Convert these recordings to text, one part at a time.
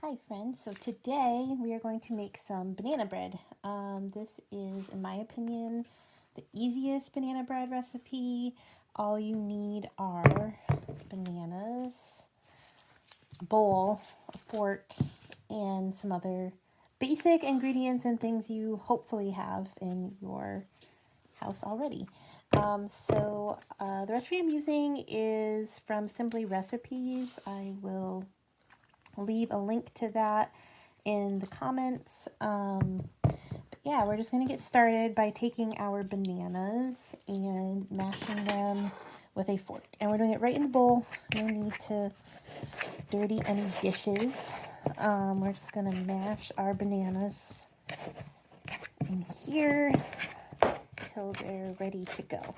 Hi friends, so today we are going to make some banana bread. This is, in my opinion, the easiest banana bread recipe. All you need are bananas, a bowl, a fork, and some other basic ingredients and things you hopefully have in your house already. The recipe I'm using is from Simply Recipes. I will leave a link to that in the comments. Yeah, we're just going to get started by taking our bananas and mashing them with a fork. And we're doing it right in the bowl. No need to dirty any dishes. We're just going to mash our bananas in here till they're ready to go.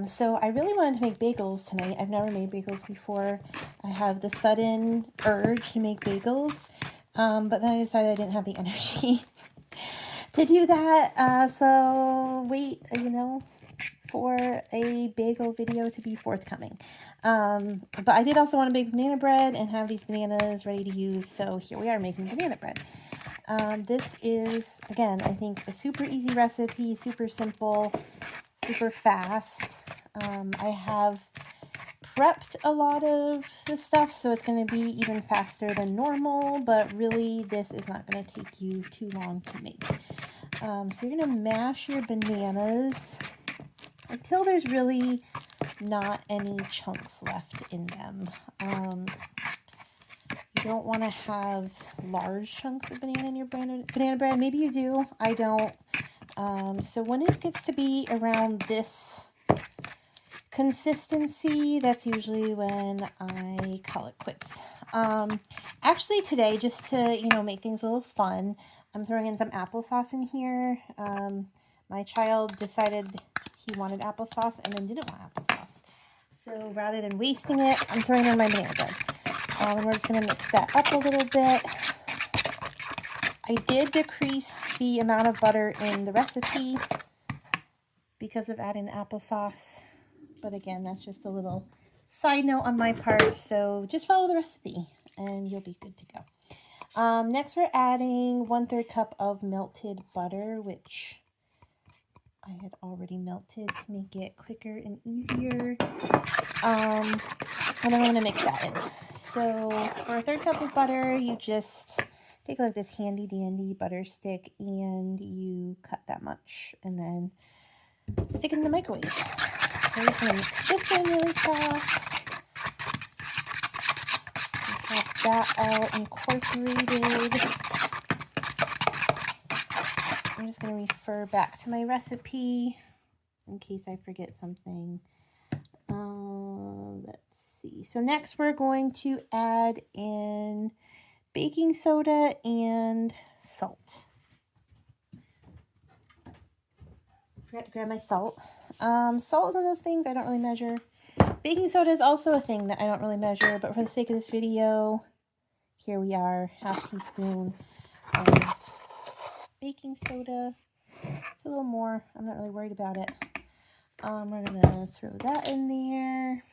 So I really wanted to make bagels tonight. I've never made bagels before. I have the sudden urge to make bagels, but then I decided I didn't have the energy to do that. So wait, for a bagel video to be forthcoming. But I did also want to make banana bread and have these bananas ready to use. So here we are making banana bread. This is, again, I think a super easy recipe, super simple, super fast. I have prepped a lot of the stuff, so it's going to be even faster than normal, but really this is not going to take you too long to make. So you're going to mash your bananas until there's really not any chunks left in them. You don't want to have large chunks of banana in your banana bread. Maybe you do. I don't. So when it gets to be around this consistency, that's usually when I call it quits. Actually today, just to, make things a little fun, I'm throwing in some applesauce in here. My child decided he wanted applesauce and then didn't want applesauce. So rather than wasting it, I'm throwing in my banana bread. And we're just going to mix that up a little bit. I did decrease the amount of butter in the recipe because of adding applesauce. But again, that's just a little side note on my part. So just follow the recipe and you'll be good to go. Next, we're adding 1/3 cup of melted butter, which I had already melted to make it quicker and easier. And I'm going to mix that in. So for 1/3 cup of butter, you just take like this handy dandy butter stick and you cut that much and then stick it in the microwave. So we're going to mix this in really fast. We have that all incorporated. I'm just going to refer back to my recipe in case I forget something. Let's see. So next we're going to add in baking soda and salt. Forgot to grab my salt. Salt is one of those things I don't really measure. Baking soda is also a thing that I don't really measure, but for the sake of this video, here we are, 1/2 teaspoon of baking soda. It's a little more. I'm not really worried about it. We're going to throw that in there.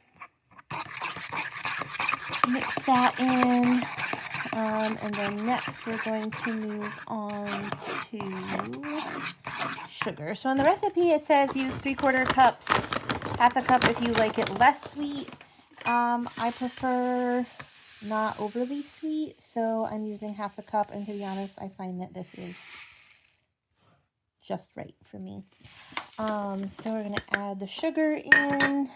Mix that in. And then next we're going to move on to sugar. So in the recipe it says use 3/4 cups, 1/2 cup if you like it less sweet. I prefer not overly sweet, so I'm using 1/2 cup, and to be honest, I find that this is just right for me. So we're going to add the sugar in,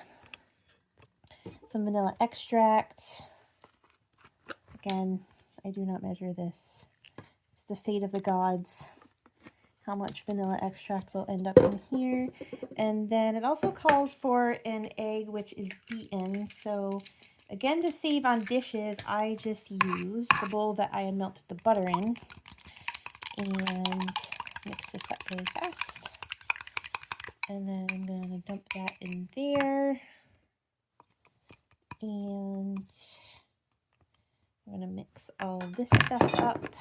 some vanilla extract. Again, I do not measure this. It's the fate of the gods how much vanilla extract will end up in here. And then it also calls for an egg which is beaten. So again, to save on dishes, I just use the bowl that I had melted the butter in and mix this up really fast. And then I'm going to dump that in there. And I'm going to mix all this stuff up.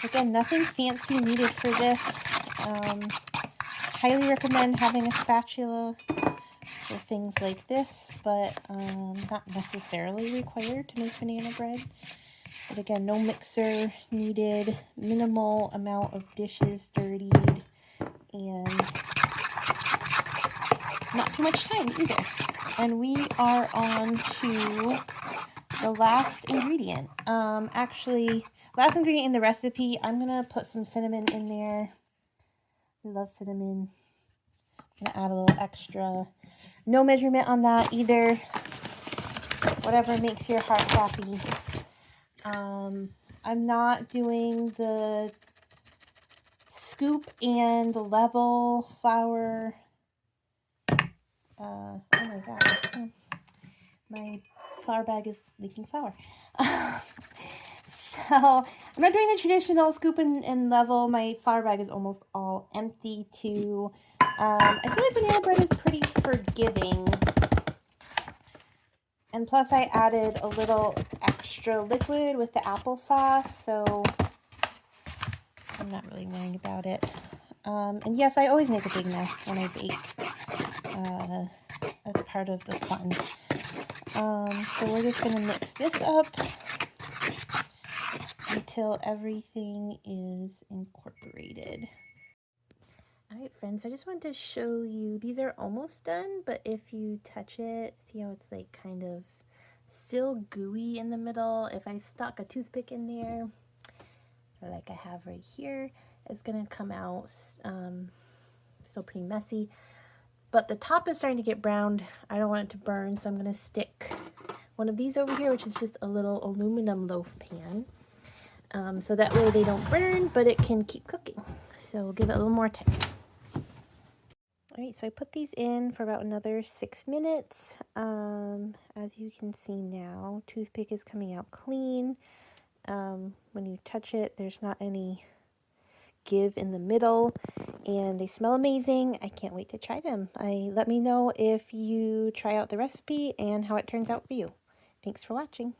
Again, nothing fancy needed for this. Highly recommend having a spatula with things like this, but not necessarily required to make banana bread. But again, no mixer needed, minimal amount of dishes dirtied, and not too much time either. And we are on to the last ingredient. Actually, last ingredient in the recipe, I'm gonna put some cinnamon in there. I love cinnamon. I'm gonna add a little extra. No measurement on that either. Whatever makes your heart happy. I'm not doing the scoop and the level flour. Oh my god, my flour bag is leaking flour. So I'm not doing the traditional scoop and level. My flour bag is almost all empty too. I feel like banana bread is pretty forgiving. And plus I added a little extra liquid with the applesauce, so I'm not really worrying about it. And yes, I always make a big mess when I bake. That's part of the fun. So we're just going to mix this up until everything is incorporated. Alright friends, I just wanted to show you, these are almost done, but if you touch it, see how it's like kind of still gooey in the middle. If I stuck a toothpick in there, like I have right here, it's gonna come out still pretty messy. But the top is starting to get browned. I don't want it to burn, so I'm gonna stick one of these over here, which is just a little aluminum loaf pan. So that way they don't burn, but it can keep cooking. So we'll give it a little more time. Alright, so I put these in for about another 6 minutes. As you can see now, toothpick is coming out clean. When you touch it, there's not any give in the middle, and they smell amazing. I can't wait to try them. Let me know if you try out the recipe and how it turns out for you. Thanks for watching.